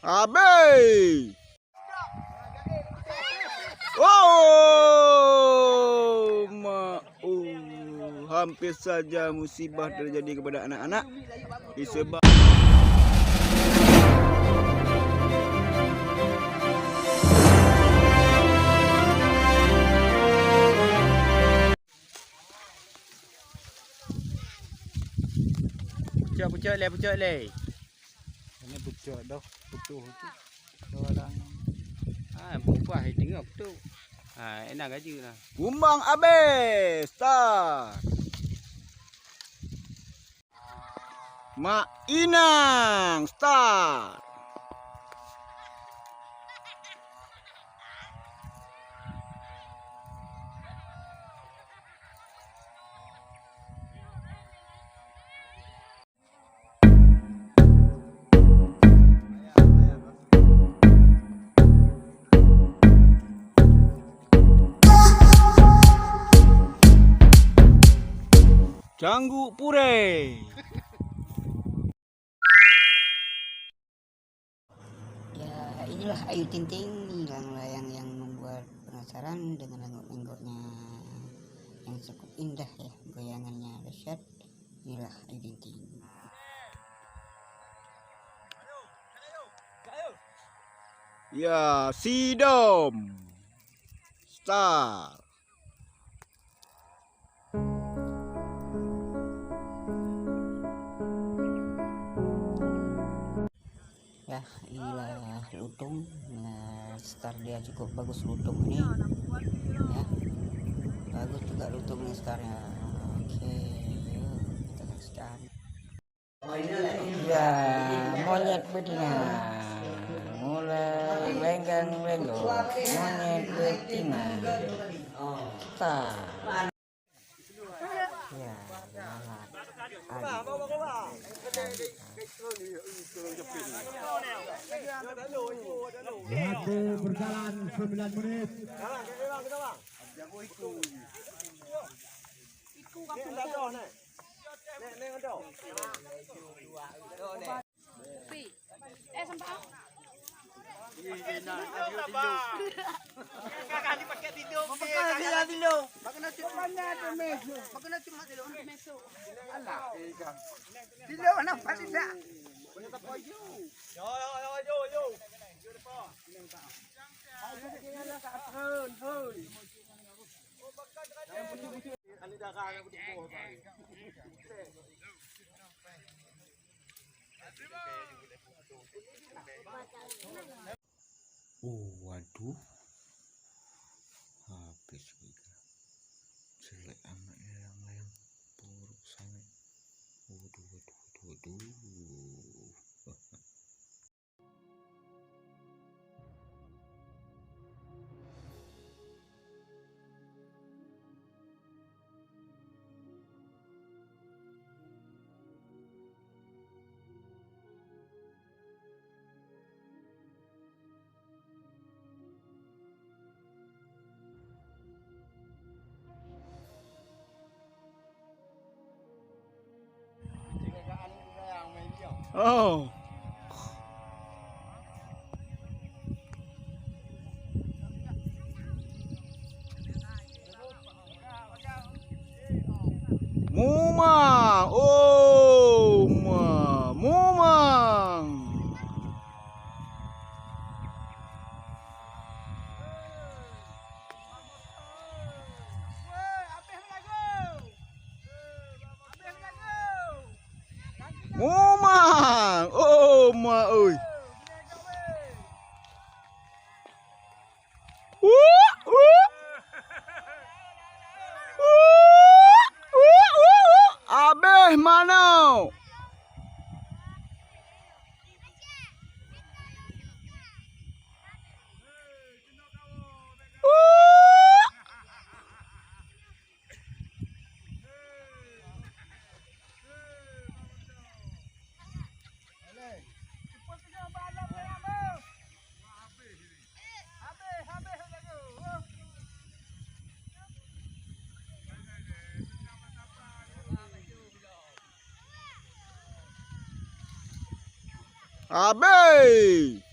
Abe. Oh, hampir saja musibah terjadi kepada anak-anak disebab pucuk le. Ini pucuk dah, pucuk tu. Orang Buah tengok tu. Enak aja lah. Kumbang Abe, start. Mak Inang, start. Canggu Pure. Ya, inilah Ayu Ting Ting, yang membuat penasaran dengan lenggok-lenggoknya yang cukup indah ya, goyangannya dahsyat. Inilah Ayu Ting Ting. Ya, Sidom. Start. Ya, inilah lutung. Start dia cukup bagus lutung ini ya, bagus juga lutungnya startnya. Oke, yuk kita saksikan. Ya, monyet betina mulai lenggang-lenggok, monyet betina start. Ya, waktu berjalan 9 menit. Waduh, habis juga. Jelek amat layang-layang buruk sangat. Waduh. Oh. Mumang. Oh, Mumang. Mumang. Oh, oi. Abeh mana? Abe.